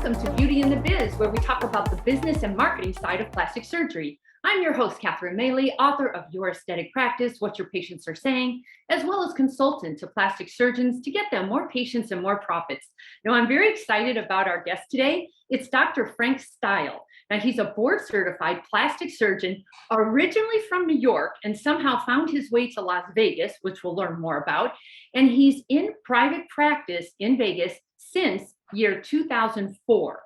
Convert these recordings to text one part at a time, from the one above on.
welcome to Beauty in the Biz, where we talk about the business and marketing side of plastic surgery. I'm your host, Catherine Maley, author of Your Aesthetic Practice, What Your Patients Are Saying, as well as consultant to plastic surgeons to get them more patients and more profits. Now, I'm very excited about our guest today. It's Dr. Frank Stile. Now, he's a board-certified plastic surgeon, originally from New York, and somehow found his way to Las Vegas, which we'll learn more about. And he's in private practice in Vegas since year 2004.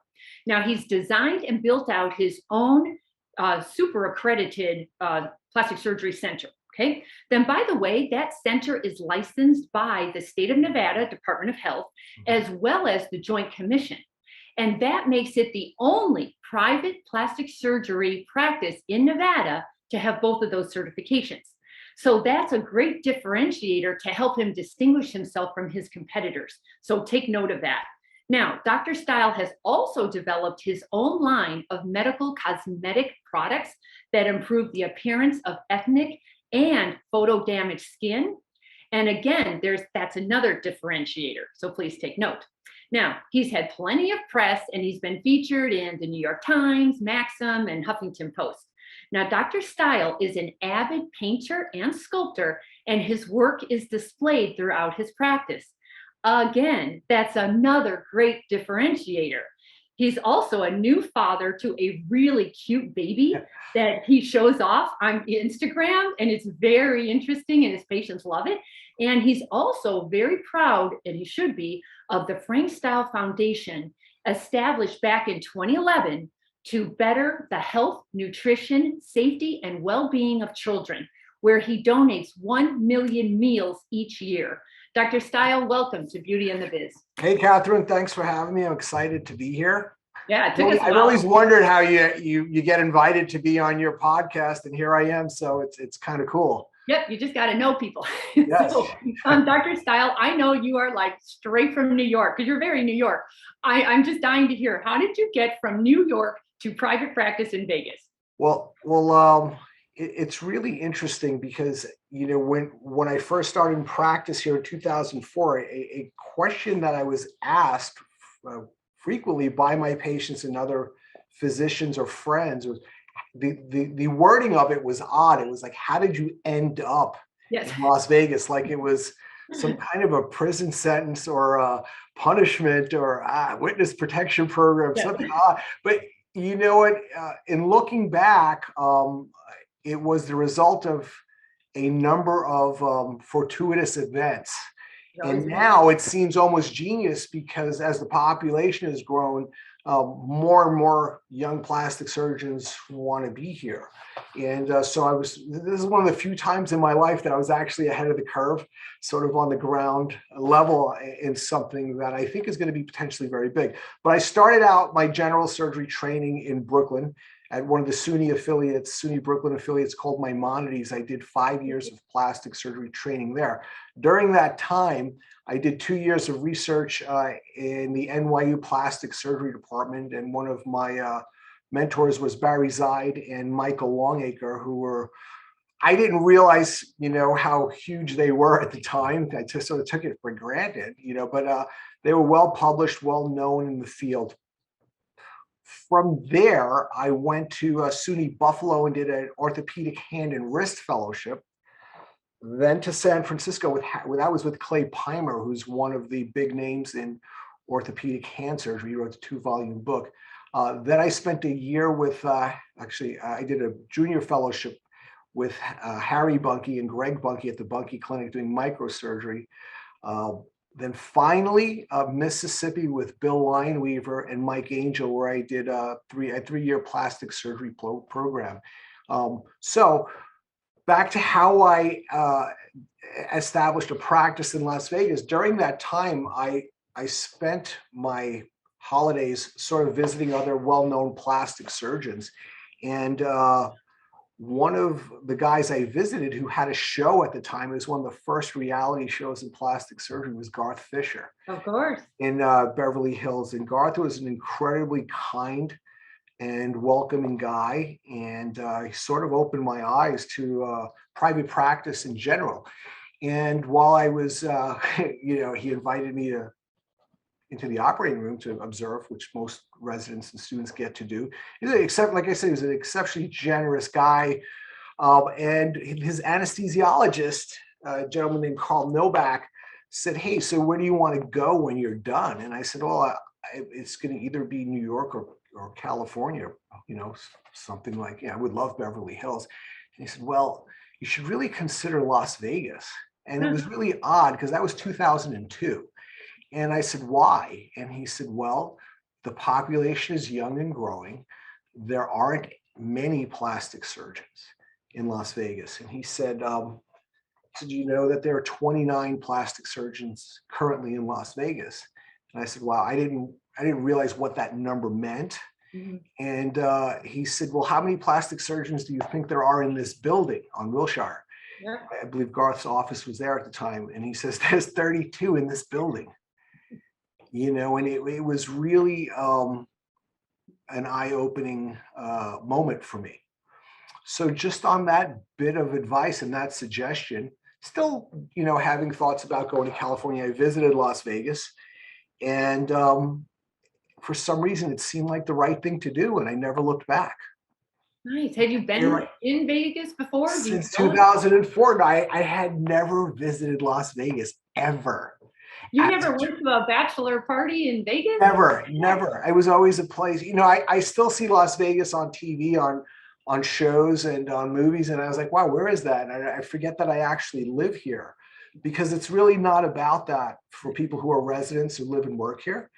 Now, he's designed and built out his own super accredited plastic surgery center. Okay. Then, by the way, that center is licensed by the state of Nevada Department of Health, as well as the Joint Commission. And that makes it the only private plastic surgery practice in Nevada to have both of those certifications. So that's a great differentiator to help him distinguish himself from his competitors. So take note of that. Now, Dr. Stile has also developed his own line of medical cosmetic products that improve the appearance of ethnic and photo-damaged skin. And again, that's another differentiator. So please take note. Now, he's had plenty of press and he's been featured in the New York Times, Maxim, and Huffington Post. Now, Dr. Stile is an avid painter and sculptor, and his work is displayed throughout his practice. Again, that's another great differentiator. He's also a new father to a really cute baby that he shows off on Instagram, and it's very interesting, and his patients love it. And he's also very proud, and he should be, of the Frank Stile Foundation, established back in 2011 to better the health, nutrition, safety, and well-being of children, where he donates 1 million meals each year. Dr. Stile, welcome to Beauty in the Biz. Hey, Catherine, thanks for having me. I'm excited to be here. Yeah, it took us a I've while. always wondered how you get invited to be on your podcast, and here I am. So it's kind of cool. Yep, you just got to know people. Yes. So, Dr. Stile, I know you are like straight from New York because you're very New York. I'm just dying to hear, how did you get from New York to private practice in Vegas? Well, it's really interesting because, you know, when I first started in practice here in 2004, a question that I was asked frequently by my patients and other physicians or friends was, the wording of it was odd. It was like, how did you end up in Las Vegas? Like it was some kind of a prison sentence or a punishment or witness protection program, something odd. But you know what, in looking back, it was the result of a number of fortuitous events. And now it seems almost genius because as the population has grown, more and more young plastic surgeons want to be here. And so this is one of the few times in my life that I was actually ahead of the curve, sort of on the ground level in something that I think is going to be potentially very big. But I started out my general surgery training in Brooklyn at one of the SUNY Brooklyn affiliates called Maimonides. I did 5 years of plastic surgery training there. During that time, I did 2 years of research in the NYU plastic surgery department. And one of my mentors was Barry Zeid and Michael Longacre, who were, I didn't realize, you know, how huge they were at the time. I just sort of took it for granted, you know, but they were well published, well known in the field. From there, I went to SUNY Buffalo and did an orthopedic hand and wrist fellowship. Then to San Francisco, that was with Clay Pimer, who's one of the big names in orthopedic hand surgery. He wrote a 2-volume book. Then I spent a year with, I did a junior fellowship with Harry Bunke and Greg Bunke at the Bunke Clinic doing microsurgery. Then finally, Mississippi with Bill Lineweaver and Mike Angel, where I did a 3-year plastic surgery program. So back to how I established a practice in Las Vegas. During that time, I spent my holidays sort of visiting other well-known plastic surgeons. And one of the guys I visited who had a show at the time, it was one of the first reality shows in plastic surgery, was Garth Fisher. Of course. In Beverly Hills. And Garth was an incredibly kind and welcoming guy. And he sort of opened my eyes to private practice in general. And while I was, he invited me to into the operating room to observe, which most residents and students get to do. Except, like I said, he's an exceptionally generous guy. And his anesthesiologist, a gentleman named Carl Novak, said, "Hey, so where do you want to go when you're done?" And I said, "Well, it's going to either be New York or California, something like, I would love Beverly Hills." And he said, "Well, you should really consider Las Vegas." And it was really odd because that was 2002. And I said, "Why?" And he said, "Well, the population is young and growing. There aren't many plastic surgeons in Las Vegas." And he said, "Did you know that there are 29 plastic surgeons currently in Las Vegas?" And I said, "Wow, I didn't realize what that number meant." Mhm. And he said, "Well, how many plastic surgeons do you think there are in this building on Wilshire?" Yeah. I believe Garth's office was there at the time. And he says, "There's 32 in this building." And it was really an eye-opening moment for me. So just on that bit of advice and that suggestion, still, having thoughts about going to California, I visited Las Vegas, and for some reason, it seemed like the right thing to do, and I never looked back. Nice. Had you You're been right. in Vegas before? Do you Since know it? 2004, I had never visited Las Vegas ever. You As never went to a bachelor party in Vegas? Never. I was always a place. I still see Las Vegas on TV, on shows and on movies, and I was like, wow, where is that? And I forget that I actually live here, because it's really not about that for people who are residents who live and work here.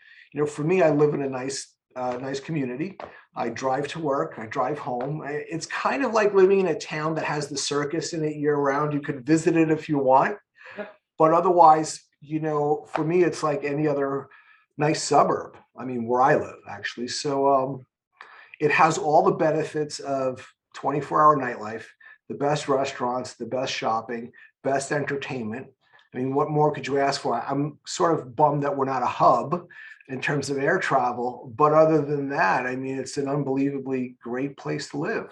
For me, I live in a nice community. I drive to work. I drive home. It's kind of like living in a town that has the circus in it year round. You could visit it if you want, Yep. but otherwise, for me, it's like any other nice suburb. I mean, where I live, actually. So it has all the benefits of 24-hour nightlife, the best restaurants, the best shopping, best entertainment. I mean, what more could you ask for? I'm sort of bummed that we're not a hub in terms of air travel, but other than that, I mean, it's an unbelievably great place to live.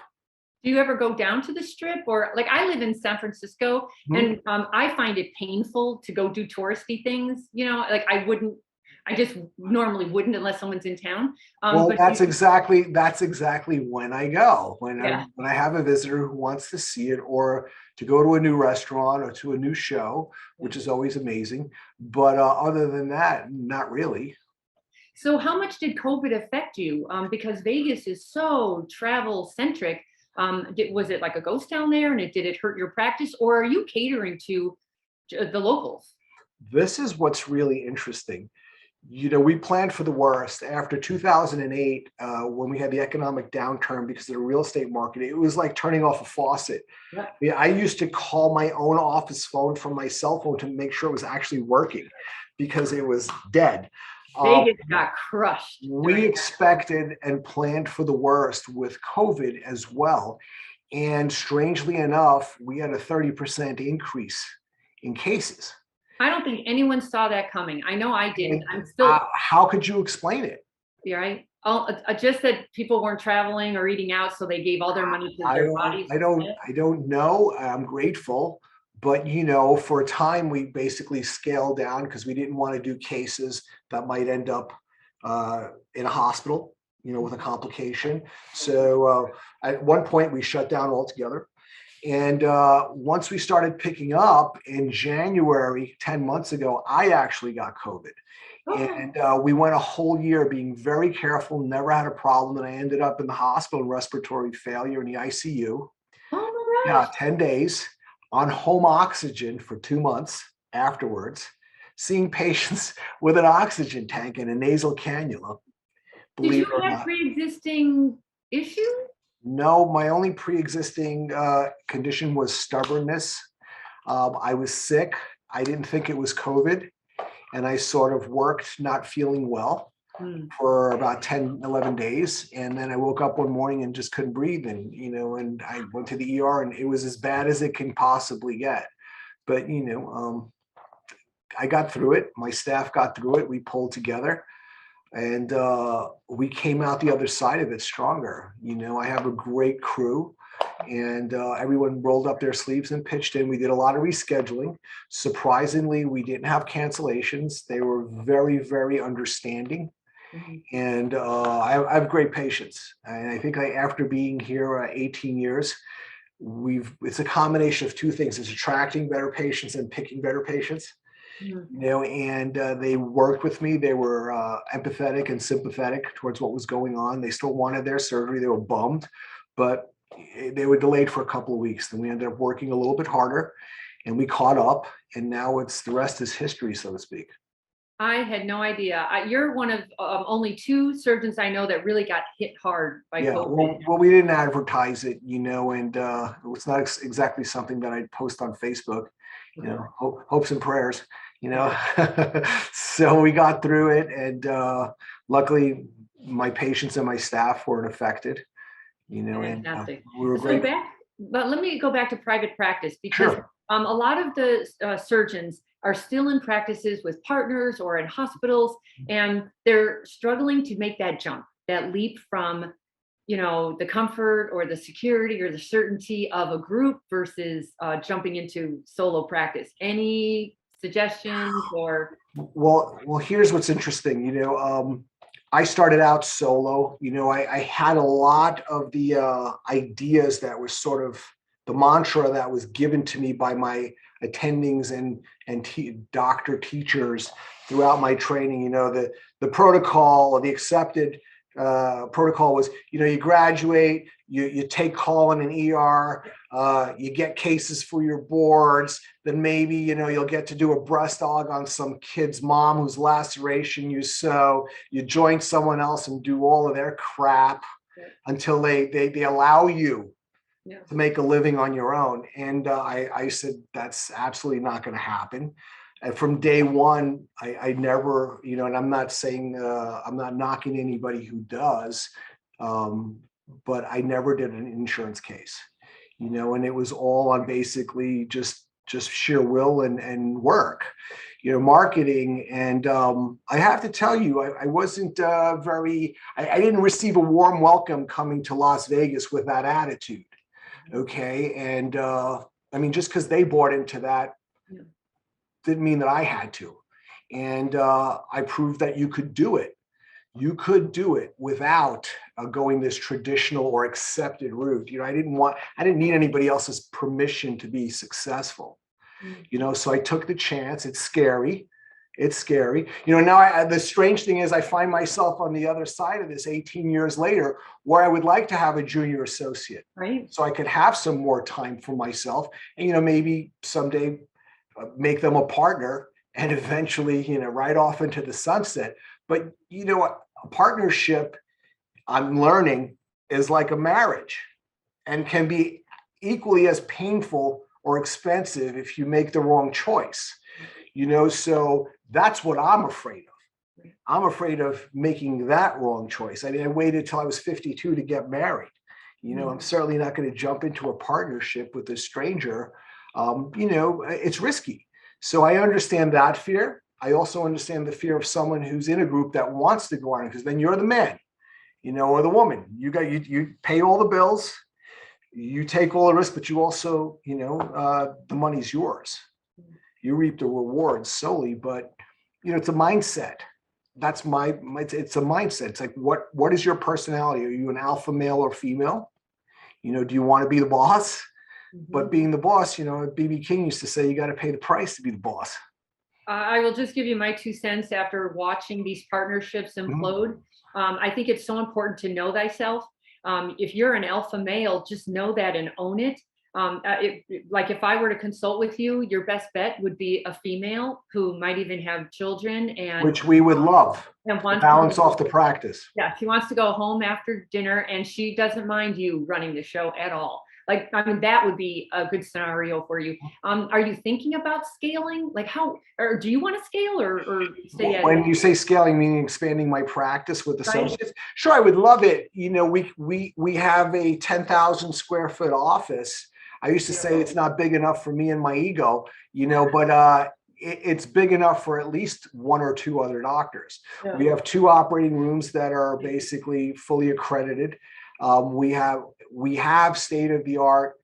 Do you ever go down to the strip? Or like, I live in San Francisco, Mhm. and I find it painful to go do touristy things. Like I just normally wouldn't unless someone's in town. Well, But that's exactly when I go. When I yeah. when I have a visitor who wants to see it, or to go to a new restaurant or to a new show, which is always amazing. But other than that, not really. So how much did COVID affect you? Because Vegas is so travel centric. Was it like a ghost town there, and did it hurt your practice, or are you catering to the locals? This is what's really interesting. We planned for the worst after 2008, when we had the economic downturn because of the real estate market. It was like turning off a faucet. Yeah. Yeah, I used to call my own office phone from my cell phone to make sure it was actually working because it was dead. Um, Vegas got crushed we during. expected and planned for the worst with COVID as well. And strangely enough, we had a 30% increase in cases. I don't think anyone saw that coming. I know I didn't. And I'm still. how could you explain it? Yeah, right. Oh, just that people weren't traveling or eating out, so they gave all their money to I their don't, bodies I don't, instead. I don't know. I'm grateful, but for a time we basically scaled down because we didn't want to do cases that might end up in a hospital, with a complication. So at one point we shut down altogether. And once we started picking up in January, 10 months ago, I actually got COVID. Oh, And we went a whole year being very careful, never had a problem. And I ended up in the hospital, respiratory failure in the ICU. oh my Yeah, gosh. 10 days on home oxygen for 2 months afterwards, seeing patients with an oxygen tank and a nasal cannula, Did believe you it or have not. pre-existing issues? No, my only pre-existing condition was stubbornness. I was sick. I didn't think it was COVID. And I sort of worked not feeling well Hmm. for about 10, 11 days. And then I woke up one morning and just couldn't breathe. And I went to the ER, and it was as bad as it can possibly get. But, I got through it. My staff got through it. We pulled together, and we came out the other side of it stronger. I have a great crew. and everyone rolled up their sleeves and pitched in. We did a lot of rescheduling. Surprisingly, we didn't have cancellations. They were very, very understanding. Mhm. And I have great patience. And I think after being here 18 years, it's a combination of two things. It's attracting better patients and picking better patients. Mhm. And they worked with me. They were empathetic and sympathetic towards what was going on. They still wanted their surgery. They were bummed, but they were delayed for a couple of weeks. Then we ended up working a little bit harder, and we caught up. And now the rest is history, so to speak. I had no idea. You're one of only two surgeons I know that really got hit hard by Yeah, COVID. well, we didn't advertise it, and it's not exactly something that I'd post on Facebook, hopes and prayers, you know. So we got through it, and luckily my patients and my staff weren't affected, and Fantastic. we were So great. but let me go back to private practice because Sure. a lot of the surgeons are still in practices with partners or in hospitals, and they're struggling to make that jump, that leap from, the comfort or the security or the certainty of a group versus jumping into solo practice. Any suggestions or? Well, here's what's interesting. I started out solo. I had a lot of the ideas that were sort of the mantra that was given to me by my attendings and doctor teachers throughout my training. The protocol or the accepted protocol was, you graduate, you take call in an ER, you get cases for your boards, then maybe, you'll get to do a breast aug on some kid's mom whose laceration you sew, you join someone else and do all of their crap until they allow you to make a living on your own. And I said, that's absolutely not going to happen. And from day one, I never, and I'm not saying, I'm not knocking anybody who does, but I never did an insurance case, and it was all on basically just sheer will and work, marketing. And I have to tell you, I wasn't I didn't receive a warm welcome coming to Las Vegas with that attitude. Okay. And I mean, just because they bought into that didn't mean that I had to. And I proved that you could do it. You could do it without going this traditional or accepted route. I didn't need anybody else's permission to be successful. So I took the chance. It's scary. It's scary. Now the strange thing is I find myself on the other side of this 18 years later, where I would like to have a junior associate, right, so I could have some more time for myself, and maybe someday make them a partner and eventually, right off into the sunset. But a partnership, I'm learning, is like a marriage and can be equally as painful or expensive if you make the wrong choice. So that's what I'm afraid of. I'm afraid of making that wrong choice. I mean, I waited till I was 52 to get married. I'm certainly not going to jump into a partnership with a stranger. It's risky. So I understand that fear. I also understand the fear of someone who's in a group that wants to go on, because then you're the man, or the woman. You pay all the bills, you take all the risk, but you also, the money's yours. You reap the rewards solely, but it's a mindset. That's it's a mindset. It's like, what is your personality? Are you an alpha male or female? Do you want to be the boss? But being the boss, BB King used to say, you got to pay the price to be the boss. I will just give you my 2 cents after watching these partnerships implode. I think it's so important to know thyself. If you're an alpha male, just know that and own it. Like if I were to consult with you, your best bet would be a female who might even have children, and which we would love, and to balance off the practice. Yeah, she wants to go home after dinner, and she doesn't mind you running the show at all. Like, I mean, that would be a good scenario for you. Are you thinking about scaling? Like or do you want to scale or stay at? When you say scaling, meaning expanding my practice with associates? Right. Sure, I would love it. We have a 10,000 square foot office. I used to say it's not big enough for me and my ego, but it's big enough for at least 1 or 2 other doctors. We have 2 operating rooms that are basically fully accredited. We have a state-of-the-art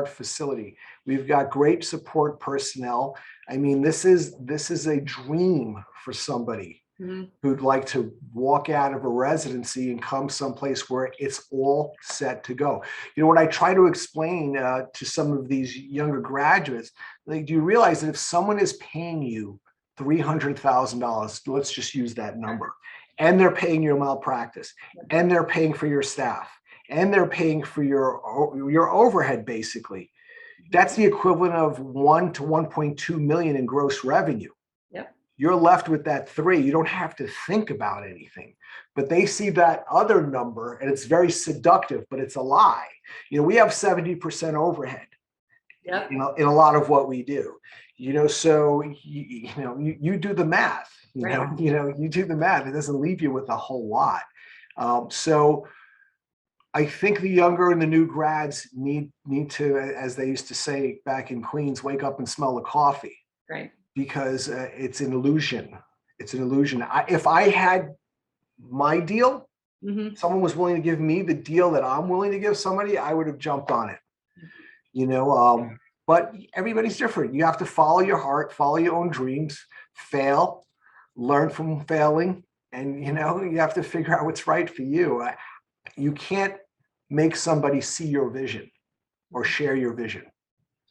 facility. We've got great support personnel. I mean, this is a dream for somebody who'd like to walk out of a residency and come someplace where it's all set to go. You know, what I try to explain to some of these younger graduates, like, do you realize that if someone is paying you $300,000, let's just use that number, and they're paying your malpractice, and they're paying for your staff, and they're paying for your overhead, basically, that's the equivalent of 1 to 1.2 million in gross revenue. Yep. You're left with that 3. You don't have to think about anything, but they see that other number and it's very seductive, but it's a lie. You know, we have 70% overhead. Yep. In a lot of what we do, you know, so you do the math, you do the math. It doesn't leave you with a whole lot. So I think the younger and the new grads need to, as they used to say back in Queens, wake up and smell the coffee. Right. Because it's an illusion. It's an illusion. If I had my deal, someone was willing to give me the deal that I'm willing to give somebody, I would have jumped on it. You know, but everybody's different. You have to follow your heart, follow your own dreams, fail, learn from failing, and you know, you have to figure out what's right for you. You can't make somebody see your vision or share your vision.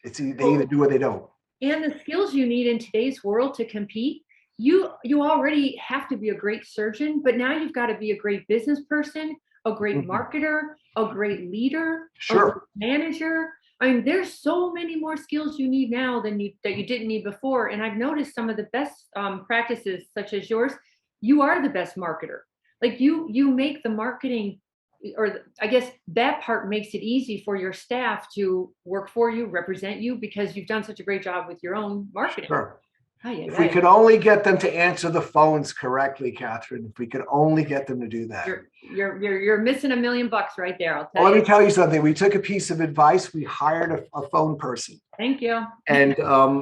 They either do or they don't. And the skills you need in today's world to compete, you already have to be a great surgeon, but now you've got to be a great business person, a great marketer, a great leader, a great manager. I mean, there's so many more skills you need now that you didn't need before. And I've noticed some of the best practices, such as yours, you are the best marketer. Like you make the marketing, or I guess that part makes it easy for your staff to work for you, represent you, because you've done such a great job with your own marketing. Sure. If we could only get them to answer the phones correctly, Catherine, if we could only get them to do that. You're missing $1 million right there. I'll tell you. Let me tell you something. We took a piece of advice. We hired a phone person. Thank you. And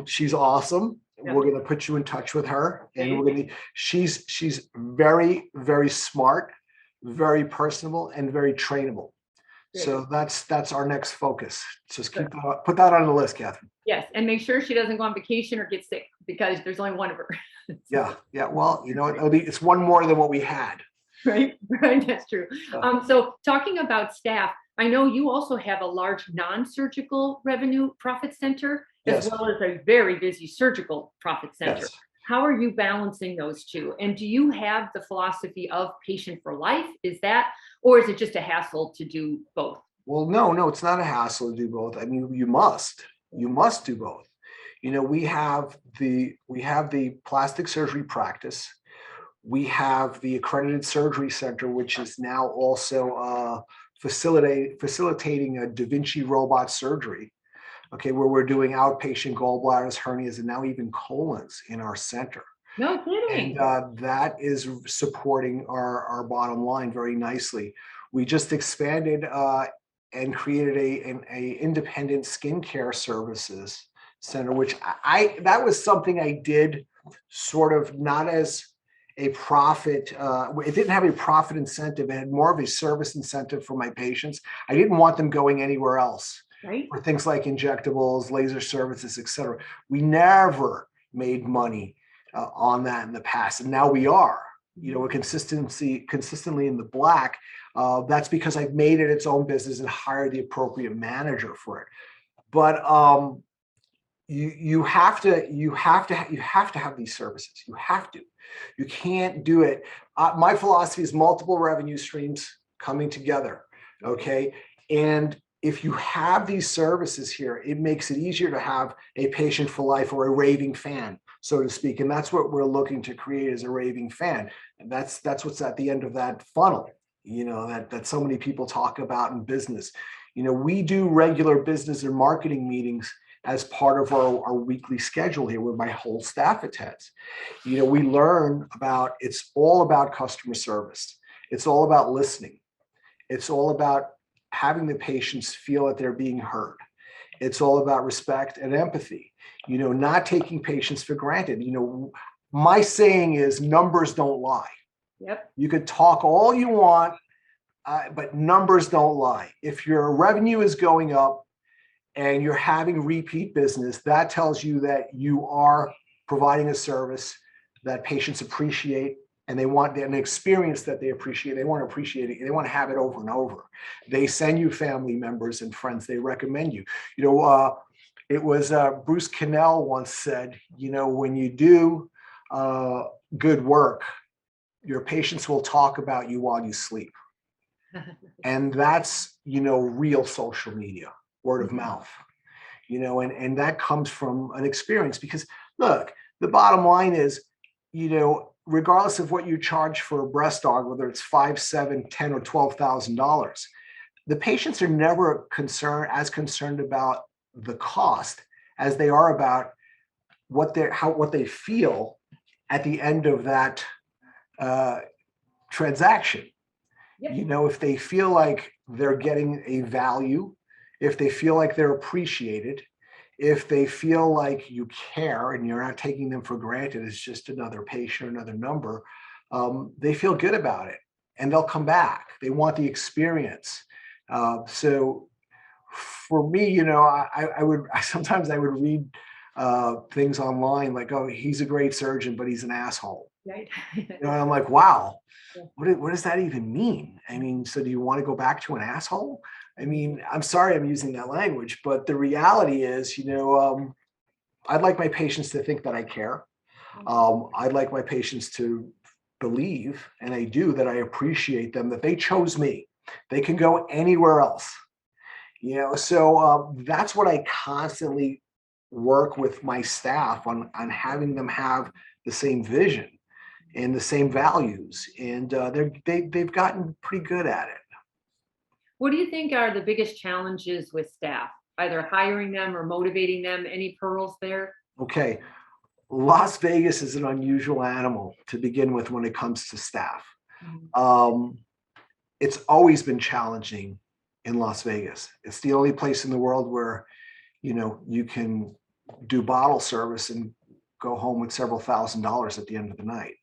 she's awesome. Yep. We're going to put you in touch with her. And she's very, very smart, very personable, and very trainable. Great. So that's our next focus. Just put that on the list, Catherine. Yes, and make sure she doesn't go on vacation or get sick, because there's only one of her. Yeah. Well, you know, it's one more than what we had. Right. That's true. So talking about staff, I know you also have a large non-surgical revenue profit center, as well as a very busy surgical profit center. Yes. How are you balancing those two? And do you have the philosophy of patient for life? Or is it just a hassle to do both? Well, no, it's not a hassle to do both. I mean, you must do both. You know, we have the plastic surgery practice. We have the accredited surgery center, which is now also facilitating a Da Vinci robot surgery. Okay, where we're doing outpatient gallbladders, hernias, and now even colons in our center. No kidding. And that is supporting our bottom line very nicely. We just expanded and created a independent skincare services center, which that was something I did sort of not as a profit. It didn't have a profit incentive. It had more of a service incentive for my patients. I didn't want them going anywhere else. Right. For things like injectables, laser services, etc. We never made money on that in the past, and now we are. You know, we're consistently in the black. That's because I've made it its own business and hired the appropriate manager for it. But you have to have these services. You have to. You can't do it. My philosophy is multiple revenue streams coming together. Okay, and if you have these services here, it makes it easier to have a patient for life, or a raving fan, so to speak. And that's what we're looking to create, as a raving fan. And that's what's at the end of that funnel, you know, that so many people talk about in business. You know, we do regular business and marketing meetings as part of our weekly schedule here, where my whole staff attends. You know, we learn about, it's all about customer service. It's all about listening. It's all about having the patients feel that they're being heard. It's all about respect and empathy, you know, not taking patients for granted. You know, my saying is, numbers don't lie. Yep. You could talk all you want but numbers don't lie. If your revenue is going up and you're having repeat business, that tells you that you are providing a service that patients appreciate, and they want an experience that they appreciate. They want to appreciate it. They want to have it over and over. They send you family members and friends. They recommend you. It was Bruce Cannell once said, when you do good work, your patients will talk about you while you sleep. And that's, real social media, word of mouth, and that comes from an experience. Because look, the bottom line is, regardless of what you charge for a breast aug, whether it's $5, $7, $10, or $12,000, the patients are never concerned about the cost as they are about what they feel at the end of that transaction. Yep. If they feel like they're getting a value, if they feel like they're appreciated, if they feel like you care and you're not taking them for granted, it's just another patient, another number, they feel good about it and they'll come back. They want the experience. So for me, I would sometimes read things online like, oh, he's a great surgeon, but he's an asshole. Right. And I'm like, wow, what does that even mean? I mean, so do you want to go back to an asshole? I mean, I'm sorry I'm using that language, but the reality is, I'd like my patients to think that I care. I'd like my patients to believe, and I do, that I appreciate them, that they chose me. They can go anywhere else. So that's what I constantly work with my staff on having them have the same vision and the same values, and they've gotten pretty good at it. What do you think are the biggest challenges with staff, either hiring them or motivating them? Any pearls there? Okay, Las Vegas is an unusual animal to begin with when it comes to staff. It's always been challenging in Las Vegas. It's the only place in the world where you can do bottle service and go home with several $1,000s at the end of the night.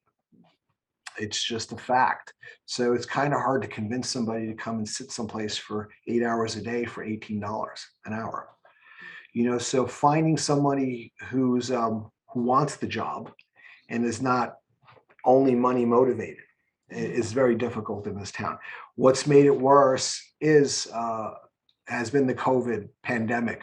It's just a fact. So it's kind of hard to convince somebody to come and sit someplace for 8 hours a day for $18 an hour. So finding somebody who wants the job and is not only money motivated is very difficult in this town. What's made it worse has been the COVID pandemic.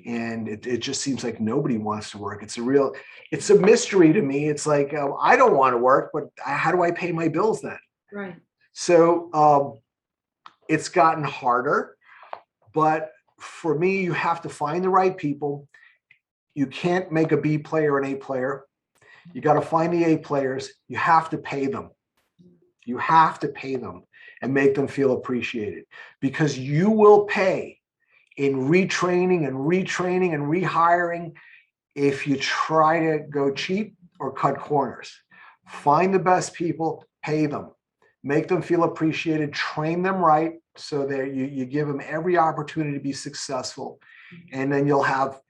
And it just seems like nobody wants to work. It's a mystery to me. It's like, I don't want to work, but how do I pay my bills then? Right. So it's gotten harder, but for me, you have to find the right people. You can't make a B player an A player. You got to find the A players. You have to pay them. You have to pay them and make them feel appreciated, because you will pay in retraining and rehiring if you try to go cheap or cut corners. Find the best people, pay them, make them feel appreciated, train them right so that you give them every opportunity to be successful, and then you'll have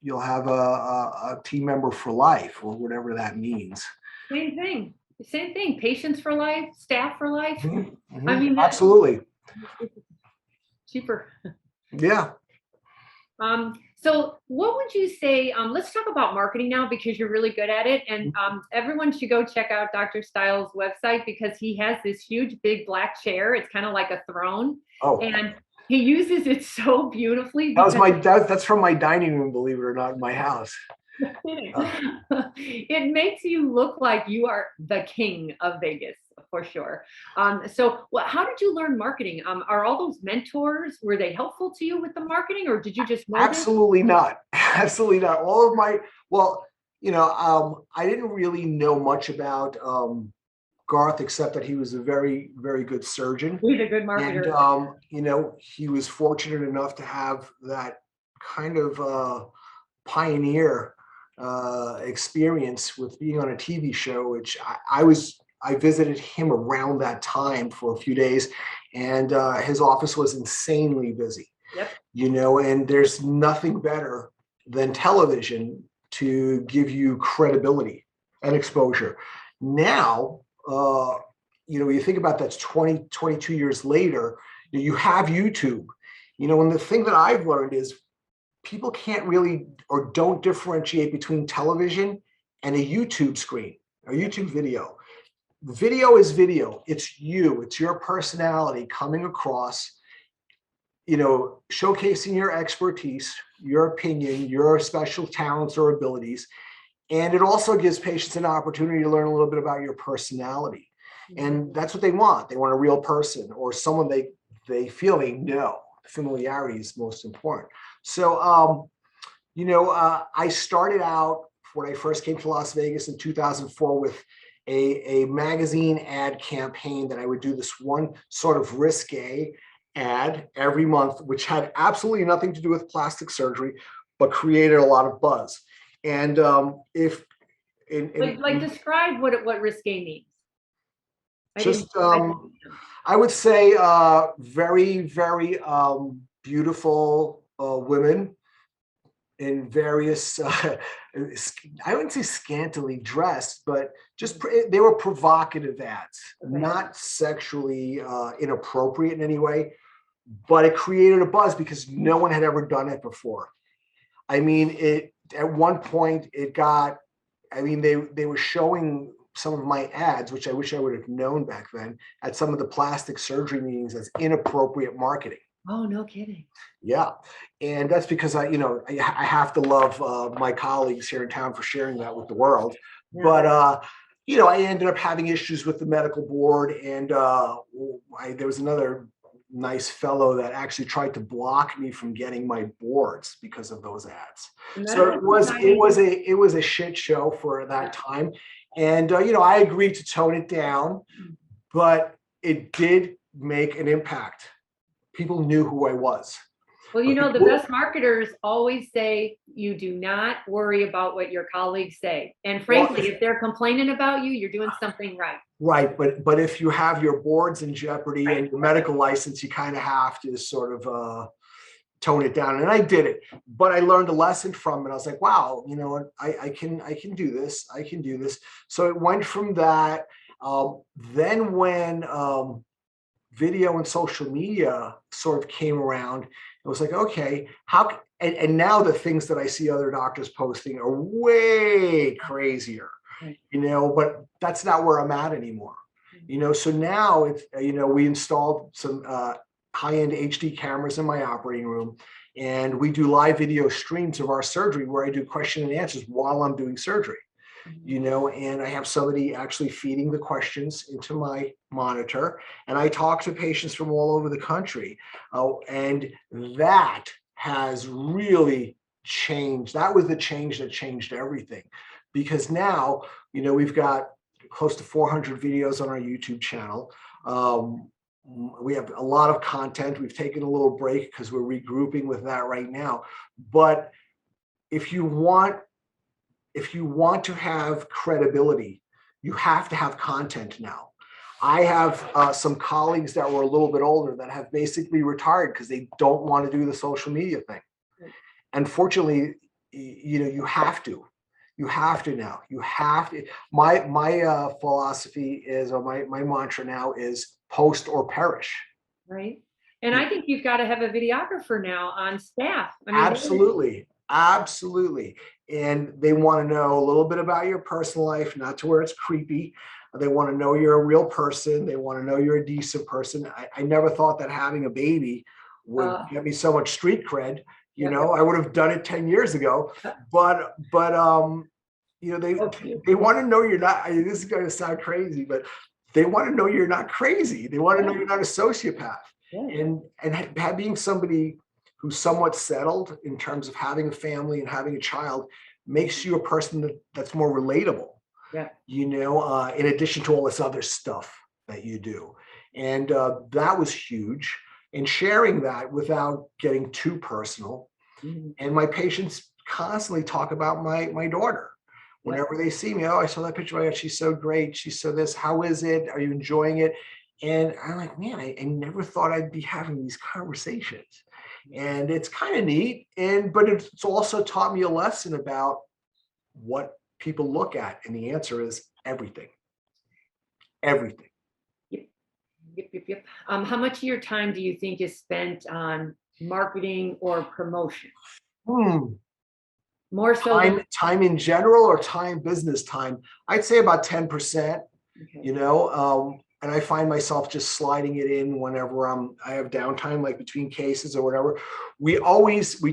a team member for life, or whatever that means. Same thing. Patients for life, staff for life. Mm-hmm. I mean, absolutely. Cheaper. Yeah. So what would you say, let's talk about marketing now, because you're really good at it. And everyone should go check out Dr. Stile's website, because he has this huge, big black chair. It's kind of like a throne. Oh. And he uses it so beautifully. That's from my dining room, believe it or not, in my house. It makes you look like you are the king of Vegas, for sure. So how did you learn marketing? Are all those mentors, were they helpful to you with the marketing, or did you just know Absolutely not. Absolutely not. All of my, I didn't really know much about Garth, except that he was a very, very good surgeon. He's a good marketer. And, he was fortunate enough to have that kind of pioneer experience with being on a TV show, which I visited him around that time for a few days, and his office was insanely busy. Yep. And there's nothing better than television to give you credibility and exposure. Now, you think about that's 22 years later, You have YouTube, and the thing that I've learned is people can't really or don't differentiate between television and a YouTube screen or YouTube video. Video is video. It's you. It's your personality coming across, showcasing your expertise, your opinion, your special talents or abilities. And it also gives patients an opportunity to learn a little bit about your personality. And that's what they want. They want a real person or someone they feel they know. Familiarity is most important. So, I started out when I first came to Las Vegas in 2004 with a magazine ad campaign that I would do this one sort of risque ad every month, which had absolutely nothing to do with plastic surgery, but created a lot of buzz. And if like describe what risque means. I would say very, very beautiful women in various, I wouldn't say scantily dressed, but just they were provocative ads, not sexually inappropriate in any way, but it created a buzz because no one had ever done it before. I mean, at one point they were showing some of my ads, which I wish I would have known back then, at some of the plastic surgery meetings as inappropriate marketing. Oh, no kidding. Yeah. And that's because I have to love my colleagues here in town for sharing that with the world. Yeah. But, I ended up having issues with the medical board, and there was another nice fellow that actually tried to block me from getting my boards because of those ads. So it was a shit show for that time. And, I agreed to tone it down, but it did make an impact. People knew who I was. Well, the best marketers always say, you do not worry about what your colleagues say. And frankly, if they're complaining about you, you're doing something right. Right. But if you have your boards in jeopardy and your medical license, you kind of have to sort of tone it down. And I did it, but I learned a lesson from it. I was like, wow, I can do this. I can do this. So it went from that. Then when video and social media sort of came around, it was like, okay, and now the things that I see other doctors posting are way crazier, but that's not where I'm at anymore. So now it's, we installed some high-end HD cameras in my operating room, and we do live video streams of our surgery where I do question and answers while I'm doing surgery. And I have somebody actually feeding the questions into my monitor, and I talk to patients from all over the country. And that has really changed. That was the change that changed everything, because now, we've got close to 400 videos on our YouTube channel. We have a lot of content. We've taken a little break because we're regrouping with that right now. But if you want to have credibility, you have to have content now. I have some colleagues that were a little bit older that have basically retired because they don't want to do the social media thing. Unfortunately, you have to. You have to now. You have to. My philosophy is, or my mantra now is, post or perish. Right. And I think you've got to have a videographer now on staff. Absolutely. Absolutely. And they want to know a little bit about your personal life, not to where it's creepy. They want to know you're a real person. They want to know you're a decent person. I never thought that having a baby would get me so much street cred. I would have done it 10 years ago, but they want to know you're not, this is going to sound crazy, but they want to know you're not crazy. They want to know you're not a sociopath. And being somebody who's somewhat settled in terms of having a family and having a child makes you a person that's more relatable. In addition to all this other stuff that you do. And that was huge. And sharing that without getting too personal. And my patients constantly talk about my daughter. Whenever they see me, I saw that picture. Oh my God, she's so great. She's so this. How is it? Are you enjoying it? And I'm like, man, I never thought I'd be having these conversations. And it's kind of neat. But it's also taught me a lesson about what people look at. And the answer is everything. Everything. Yep. How much of your time do you think is spent on marketing or promotion? Hmm. More so than Time in general or time business time? I'd say about 10%, okay. and I find myself just sliding it in whenever I have downtime, like between cases or whatever. We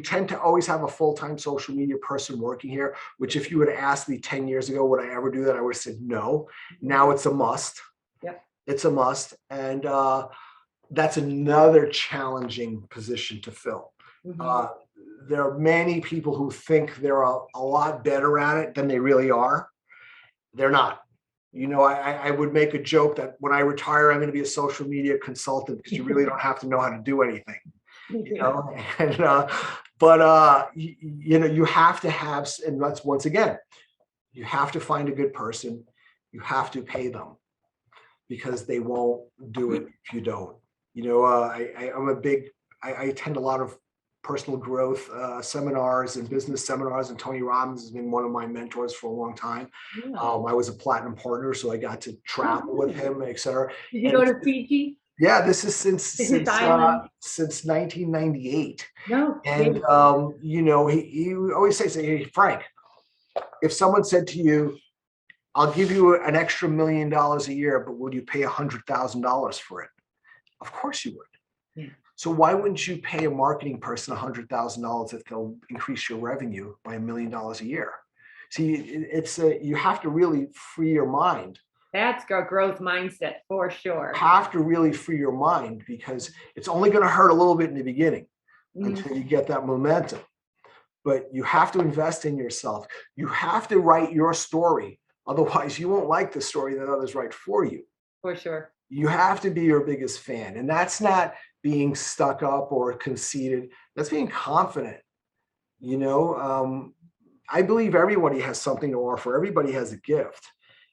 tend to always have a full-time social media person working here, which if you would have asked me 10 years ago, would I ever do that? I would have said no. Now it's a must. Yep. It's a must. And that's another challenging position to fill. Mhm. Uh, there are many people who think they're a lot better at it than they really are. They're not. I would make a joke that when I retire, I'm going to be a social media consultant because you really don't have to know how to do anything, you Yeah. know. And but you have to have, and that's once again, you have to find a good person. You have to pay them because they won't do it if you don't. I'm a big. I attend a lot of personal growth seminars and business seminars, and Tony Robbins has been one of my mentors for a long time. Yeah. I was a platinum partner, so I got to Oh, travel with really? him, et cetera. Did you And go to Fiji? yeah, this is since To his island? since 1998. No And kidding. he always says, "Hey, Frank, if someone said to you, I'll give you an extra $1 million a year, but would you pay $100,000 for it?" Of course you would. Yeah. So why wouldn't you pay a marketing person $100,000 if they'll increase your revenue by $1 million a year? See, you have to really free your mind. That's a growth mindset for You sure. have to really free your mind because it's only going to hurt a little bit in the beginning Mhm. until you get that momentum. But you have to invest in yourself. You have to write your story. Otherwise, you won't like the story that others write for you. For sure. You have to be your biggest fan. And that's not being stuck up or conceited. That's being confident. You know, I believe everybody has something to offer. Everybody has a gift,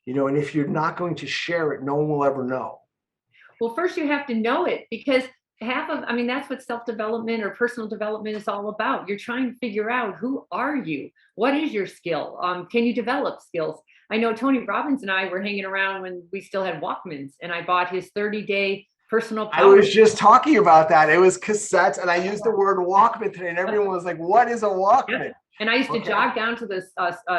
and if you're not going to share it, no one will ever know. Well, first you have to know it because that's what self-development or personal development is all about. You're trying to figure out who are you? What is your skill? Can you develop skills? I know Tony Robbins and I were hanging around when we still had Walkmans and I bought his 30-day personal I power. was just talking about that. It was cassettes, and I used the word Walkman today, and everyone was like, "What is a Yep. Walkman?" And I used to Okay. jog down to this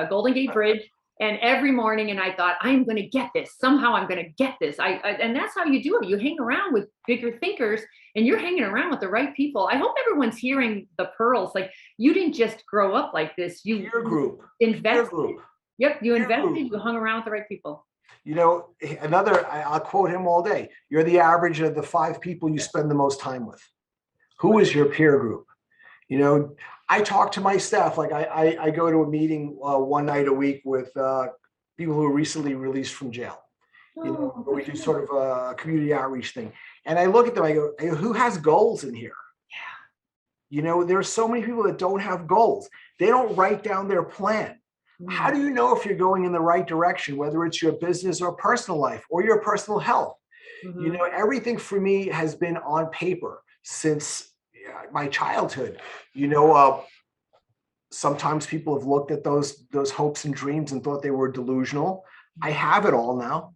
Golden Gate Bridge, and every morning, and I thought, I'm going to get this. Somehow, I'm going to get this. And that's how you do it. You hang around with bigger thinkers, and you're hanging around with the right people. I hope everyone's hearing the pearls. Like you didn't just grow up like this. You Peer group. Peer invested. group. Yep, you Peer invested. group. You hung around with the right people. I'll quote him all day. You're the average of the 5 people you spend the most time with. Who is your peer group? I talk to my staff. Like I go to a meeting one night a week with people who are recently released from jail. Where we do sort of a community outreach thing. And I look at them, I go, who has goals in here? There are so many people that don't have goals. They don't write down their plan. How do you know if you're going in the right direction, whether it's your business or personal life or your personal health? Everything for me has been on paper since my childhood. Sometimes people have looked at those hopes and dreams and thought they were delusional. I have it all now.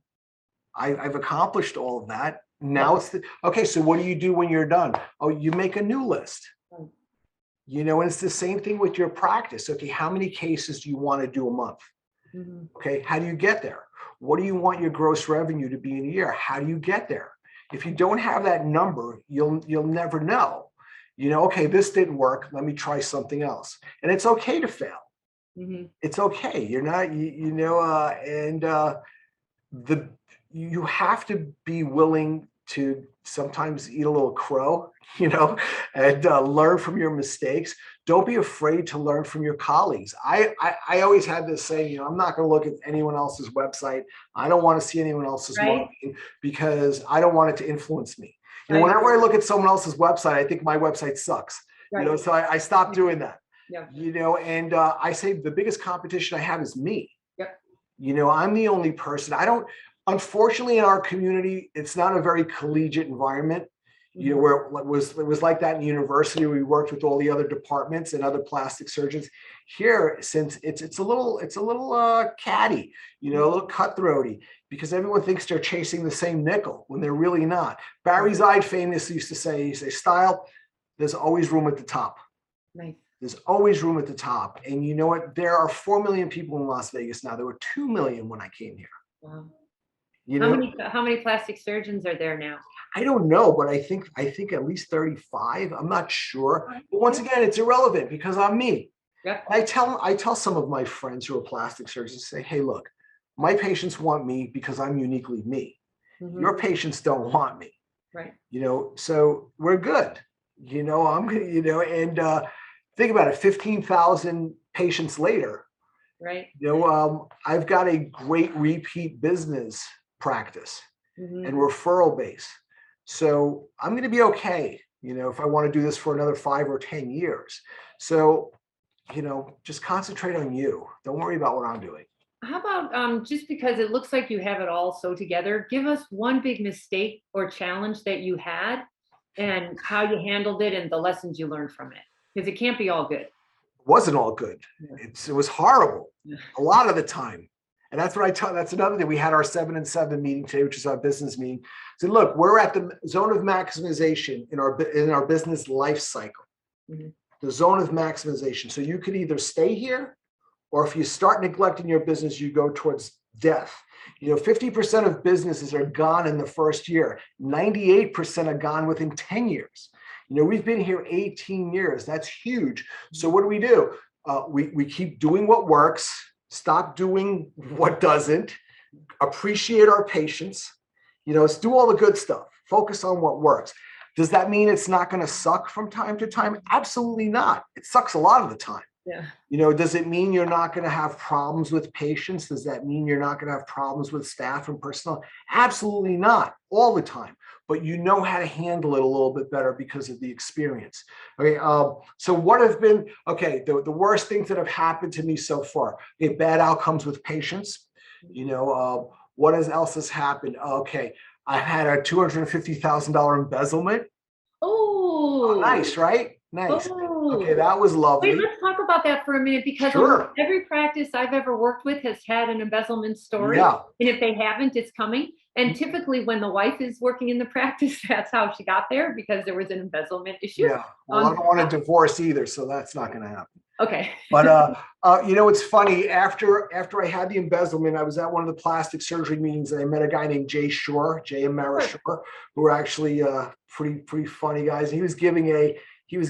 I've accomplished all of that. Now it's okay. So what do you do when you're done? Oh, you make a new list. And it's the same thing with your practice. Okay, how many cases do you want to do a month? Okay, how do you get there? What do you want your gross revenue to be in a year? How do you get there? If you don't have that number, you'll never know. Okay, this didn't work. Let me try something else. And it's okay to fail. It's okay. You're not, you have to be willing to sometimes eat a little crow, and learn from your mistakes. Don't be afraid to learn from your colleagues. I always had this saying, I'm not going to look at anyone else's website. I don't want to see anyone else's marketing because I don't want it to influence me. Whenever I look at someone else's website, I think my website sucks. So I stopped doing that. And I say the biggest competition I have is me. I'm the only person. Unfortunately, in our community, it's not a very collegiate environment. you know, where it was like that in university. We worked with all the other departments and other plastic surgeons. Here, since it's a little catty, you know, a little cutthroaty, because everyone thinks they're chasing the same nickel when they're really not. Barry Zeid famously used to say, Stile, there's always room at the top. Right. There's always room at the top. And you know what? There are 4 million people in Las Vegas now. There were 2 million when I came here. Wow. You How know, many plastic surgeons are there now? I don't know, but I think at least 35. I'm not sure. But once again, it's irrelevant because I'm me. Yep. I tell some of my friends who are plastic surgeons, say, hey, look, my patients want me because I'm uniquely me. Your patients don't want me. Right. You know, so we're good. You know, I'm gonna, you know, and think about it, 15,000 patients later, Right. you know, I've got a great repeat business practice and referral base. So I'm going to be okay, you know, if I want to do this for another 5 or 10 years. So, you know, just concentrate on you. Don't worry about what I'm doing. How about just because it looks like you have it all so together, give us one big mistake or challenge that you had and how you handled it and the lessons you learned from it. Because it can't be all good. It wasn't all good. Yeah. It was horrible Yeah. a lot of the time. And that's what I tell. That's another thing. We had our 7 and 7 meeting today, which is our business meeting. So look, we're at the zone of maximization in our business life cycle. The zone of maximization. So you could either stay here, or if you start neglecting your business, you go towards death. You know, 50% of businesses are gone in the first year. 98% are gone within 10 years. You know, we've been here 18 years. That's huge. So what do? We keep doing what works, stop doing what doesn't, appreciate our patients. You know, let's do all the good stuff. Focus on what works. Does that mean it's not going to suck from time to time? Absolutely not. It sucks a lot of the time. Yeah. You know, does it mean you're not going to have problems with patients? Does that mean you're not going to have problems with staff and personnel? Absolutely not, all the time. But you know how to handle it a little bit better because of the experience. Okay, so what have been, the worst things that have happened to me so far? Okay, bad outcomes with patients. You know, what else has happened? Okay, I had a $250,000 embezzlement. Oh, Nice, right? Nice. oh. Okay, that was Wait, lovely. let's talk about that for a minute because Sure. almost every practice I've ever worked with has had an embezzlement story. Yeah. And if they haven't, it's coming. And typically when the wife is working in the practice, that's how she got there because there was an embezzlement issue. Yeah. Well, I don't want a divorce either, so that's not going to happen. Okay. But you know, it's funny. After I had the embezzlement, I was at one of the plastic surgery meetings, and I met a guy named Jay Shore, Jay and Mara Shore, who were actually pretty funny guys. And he was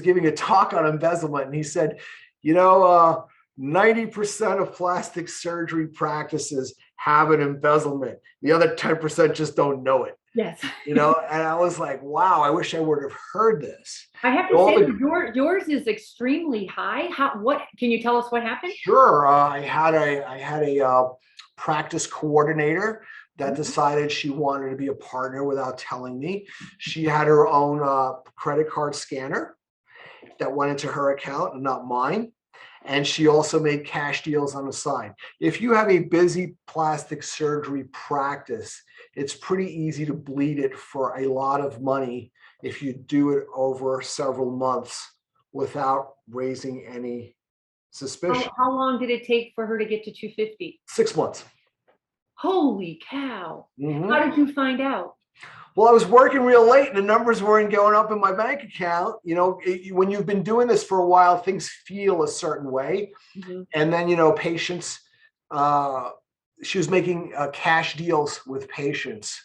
giving a talk on embezzlement, and he said, you know, 90% of plastic surgery practices have an embezzlement. The other 10% just don't know it. Yes. You know, and I was like, wow, I wish I would have heard this. I have to say, yours is extremely high. What can you tell us what happened? Sure. I had a practice coordinator that decided she wanted to be a partner without telling me. She had her own credit card scanner that went into her account and not mine. And she also made cash deals on the side. If you have a busy plastic surgery practice, it's pretty easy to bleed it for a lot of money if you do it over several months without raising any suspicion. How long did it take for her to get to 250? 6 months. Holy cow. How did you find out? Well, I was working real late and the numbers weren't going up in my bank account. You know, when you've been doing this for a while, things feel a certain way. And then, you know, patients, she was making cash deals with patients,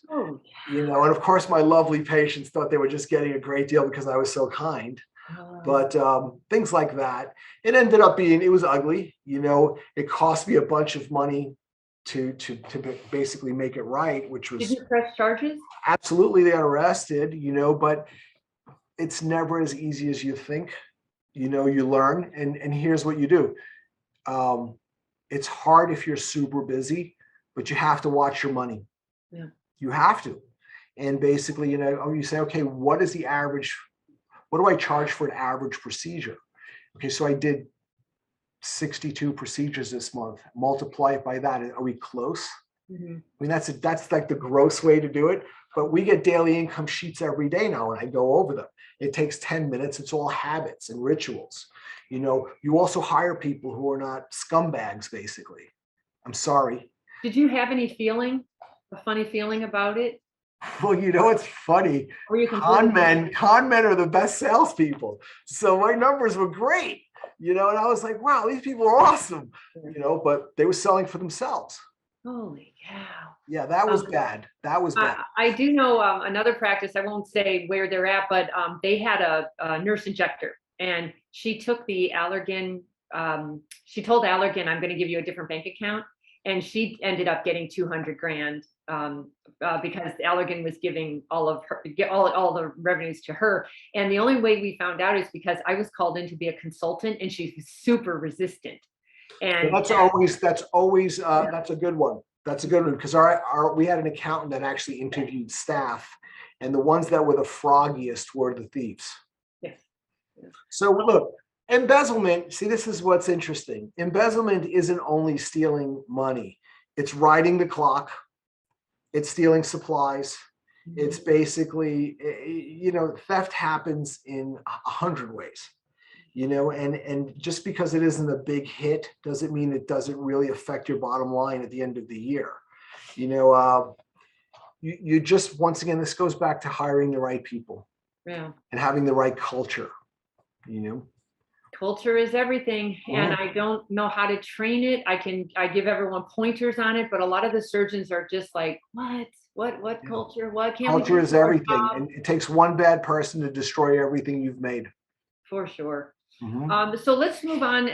you know, and of course, my lovely patients thought they were just getting a great deal because I was so kind. But things like that. It ended up it was ugly. You know, it cost me a bunch of money to basically make it right, which was. Did you press charges? Absolutely, they got arrested, you know, but it's never as easy as you think. You know, you learn, and here's what you do. It's hard if you're super busy, but you have to watch your money. Yeah. You have to. And basically, you know, you say, okay, what is the average? What do I charge for an average procedure? Okay, so I did 62 procedures this month. Multiply it by that. Are we close? Mhm. I mean, that's like the gross way to do it. But we get daily income sheets every day now, and I go over them. It takes 10 minutes. It's all habits and rituals. You also hire people who are not scumbags, basically. I'm sorry. Did you have any feeling, a funny feeling about it? Well, it's funny. Or were you Con completely men, con men are the best salespeople. So my numbers were great, and I was like, wow, these people are awesome, but they were selling for themselves. holy cow. Yeah, that was Um, bad. That was bad. I do know another practice. I won't say where they're at, but they had a nurse injector, and she took the Allergan. She told Allergan, "I'm going to give you a different bank account," and she ended up getting 200 grand because Allergan was giving all of her all the revenues to her. And the only way we found out is because I was called in to be a consultant, and she's super resistant. Well, And that's a good one. That's a good one because we had an accountant that actually interviewed staff, and the ones that were the froggiest were the thieves. yes, So look, embezzlement. See, this is what's interesting. Embezzlement isn't only stealing money; it's riding the clock. It's stealing supplies. It's basically, theft happens in 100 ways. And just because it isn't a big hit doesn't mean it doesn't really affect your bottom line at the end of the year. you know uh, you just, once again, this goes back to hiring the right people yeah. and having the right culture. you know Culture is everything, and Mhm. I don't know how to train it. I give everyone pointers on it, but a lot of the surgeons are just like, what Yeah. culture? What can't we Culture just is do our everything, job? and it takes one bad person to destroy everything you've made. For sure. Mhm. So let's move on.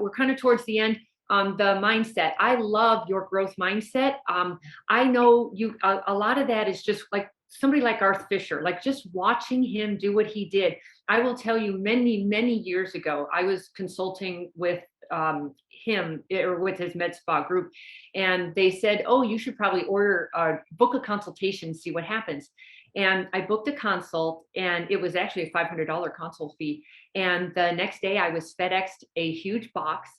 We're kind of towards the end. The mindset. I love your growth mindset. I know a lot of that is just like somebody like Garth Fisher, like just watching him do what he did. I will tell you, many, many years ago, I was consulting with him or with his med spa group, and they said, "Oh, you should probably book a consultation, see what happens." And I booked a consult, and it was actually a $500 consult fee. And the next day I was FedExed a huge box,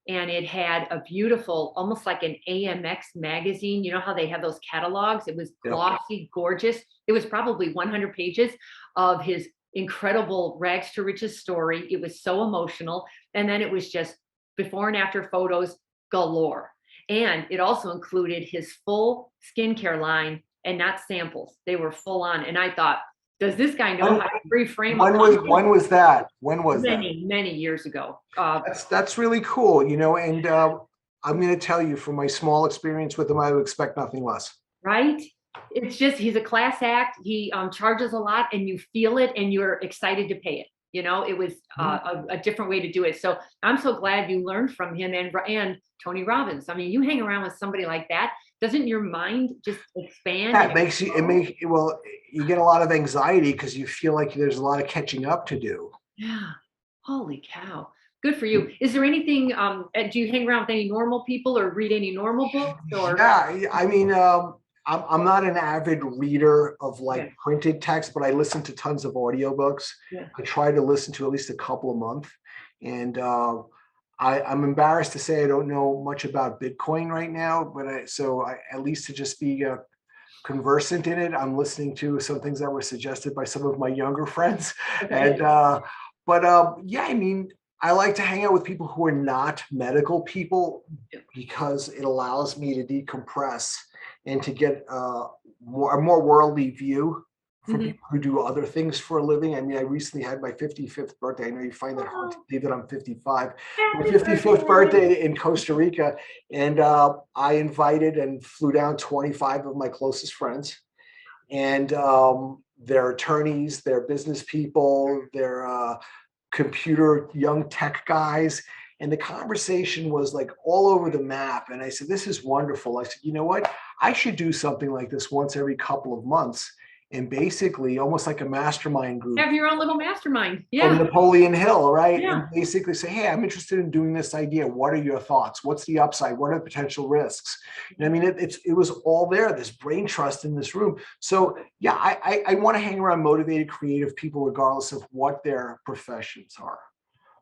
and it had a beautiful, almost like an AMX magazine. You know how they have those catalogs? It was Yep. glossy, gorgeous. It was probably 100 pages of his incredible rags to riches story. It was so emotional. And then it was just before and after photos galore. And it also included his full skincare line and not samples. They were full on. And I thought, does this guy know When, how to reframe a when was consult? when was that? When was that? Many, many years ago. That's really cool, and I'm going to tell you from my small experience with him, I would expect nothing less. Right? It's just he's a class act. He charges a lot, and you feel it, and you're excited to pay it. It was Mhm. a different way to do it. So I'm so glad you learned from him and Tony Robbins. I mean, you hang around with somebody like that, doesn't your mind just expand? Yeah, And well, you get a lot of anxiety because you feel like there's a lot of catching up to do. yeah, holy cow, good for you. Is there anything? Do you hang around with any normal people or read any normal books or? Yeah, I mean, I'm not an avid reader of Yeah, like printed text, but I listen to tons of audiobooks. yeah. I try to listen to at least a couple a month. And I'm embarrassed to say I don't know much about Bitcoin right now, but at least to just be conversant in it, I'm listening to some things that were suggested by some of my younger friends. Okay. And but yeah, I mean, I like to hang out with people who are not medical people Yeah. because it allows me to decompress and to get a more worldly view from Mhm. people who do other things for a living. I mean, I recently had my 55th birthday. I know you find that hard to Oh, believe that I'm 55. My happy 55th birthday. birthday in Costa Rica, and I invited and flew down 25 of my closest friends, and they're attorneys, they're business people, they're computer young tech guys. And the conversation was like all over the map. And I said, this is wonderful. I said, you know what? I should do something like this once every couple of months. And basically, almost like a mastermind group Have your own little mastermind. from Yeah, Napoleon Hill, right? yeah. And basically say, hey, I'm interested in doing this idea. What are your thoughts? What's the upside? What are the potential risks? And I mean, it was all there, this brain trust in this room. So yeah, I want to hang around motivated, creative people, regardless of what their professions are.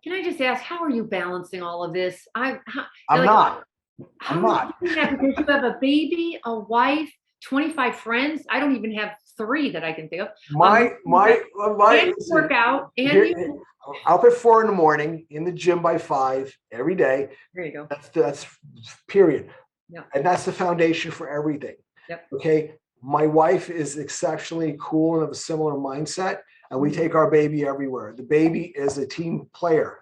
Can I just ask, how are you balancing all of this? I'm Like, not. I'm How are not. you doing that? Because you have a baby, a wife, 25 friends. I don't even have three that I can think of. My my my And you work listen, out and here, you, up at 4 in the morning, in the gym by 5 every day. there you go. That's period. Yeah. And that's the foundation for everything. Yep. Okay. My wife is exceptionally cool and of a similar mindset, and we Mhm. take our baby everywhere. The baby is a team player.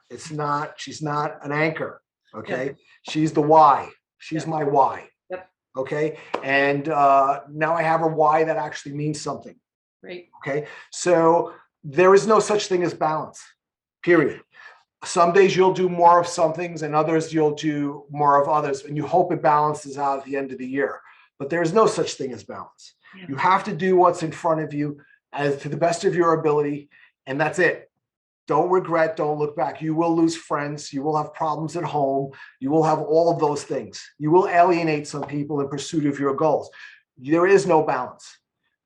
She's not an anchor. Okay. Yep. She's the why. She's Yep. my why. Yep. Okay. And now I have a why that actually means something. Right. Okay. So there is no such thing as balance, period. Some days you'll do more of some things and others you'll do more of others. And you hope it balances out at the end of the year. But there's no such thing as balance. Yeah. You have to do what's in front of you as to the best of your ability. And that's it. Don't regret, don't look back. You will lose friends. You will have problems at home. You will have all of those things. You will alienate some people in pursuit of your goals. There is no balance.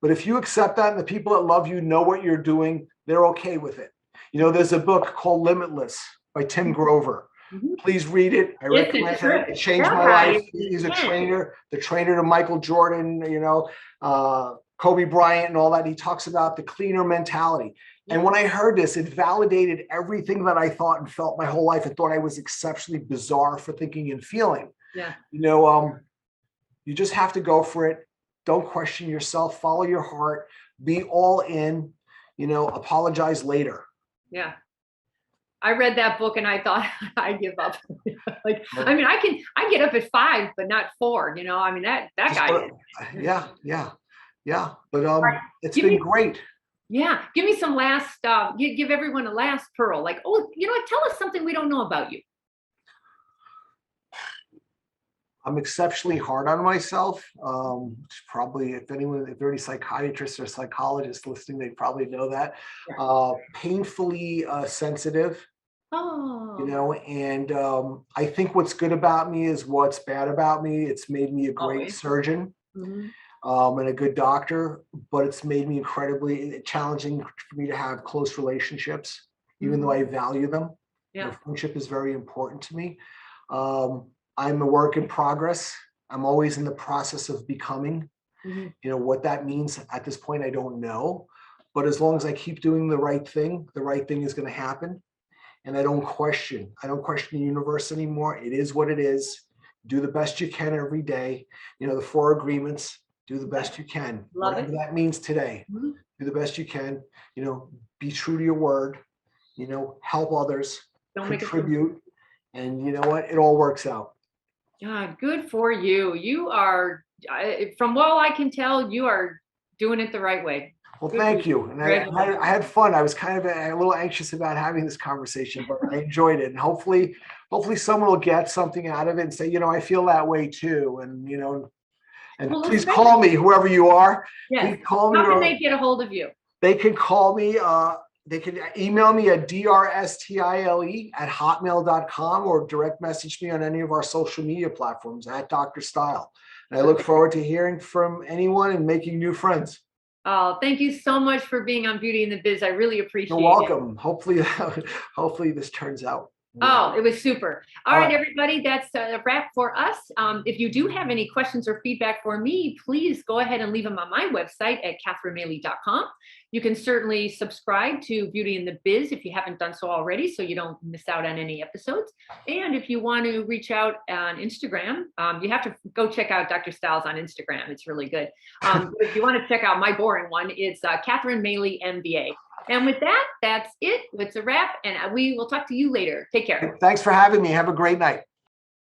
But if you accept that and the people that love you know what you're doing, they're okay with it. You know, there's a book called Limitless by Tim Grover. Mhm. Please read it. I It's a recommend it. trip. It changed my life. He's a trainer, the trainer to Michael Jordan, Kobe Bryant and all that. He talks about the cleaner mentality. And when I heard this, it validated everything that I thought and felt my whole life and thought I was exceptionally bizarre for thinking and feeling. Yeah. You just have to go for it. Don't question yourself, follow your heart, be all in, apologize later. Yeah. I read that book and I thought I'd give up. I mean, I get up at 5, but not 4, I mean, that guy. Yeah. But it's Give been me, great. yeah. Give me some last, give everyone a last pearl. Like, oh, you know what? Tell us something we don't know about you. I'm exceptionally hard on myself. Probably, if there are any psychiatrists or psychologists listening, they probably know that. Painfully sensitive, Oh, and I think what's good about me is what's bad about me. It's made me a great always. surgeon Mhm. and a good doctor, but it's made me incredibly challenging for me to have close relationships, even though I value them. Yeah. Friendship is very important to me. I'm a work in progress. I'm always in the process of becoming. Mhm. What that means at this point, I don't know. But as long as I keep doing the right thing is going to happen. And I don't question the universe anymore. It is what it is. Do the best you can every day. The 4 agreements, do the best you can, Love whatever it. that means today. Mhm. Do the best you can, be true to your word, help others, Don't make it. contribute. And you know what? It all works out. God, good for you. You are, from what I can tell, you are doing it the right way. Well, Good for thank you. And I had fun. I was kind of a little anxious about having this conversation, but I enjoyed it. And hopefully someone will get something out of it and say, I feel that way too. And, and Well, please call me, whoever you are. yes. Please call me. How can they get a hold of you? They can call me. They can email me at drstile@hotmail.com or direct message me on any of our social media platforms at Dr. Stile. And I look forward to hearing from anyone and making new friends. Oh, thank you so much for being on Beauty in the Biz. I really appreciate it. You're welcome. Hopefully this turns out well. Oh, it was super. All right, everybody, that's a wrap for us. If you do have any questions or feedback for me, please go ahead and leave them on my website at catherinemaley.com. You can certainly subscribe to Beauty in the Biz if you haven't done so already, so you don't miss out on any episodes. And if you want to reach out on Instagram, you have to go check out Dr. Styles on Instagram. It's really good. If you want to check out my boring one, it's Catherine Maley, MBA. And with that, that's it. It's a wrap, and we will talk to you later. Take care. Thanks for having me. Have a great night.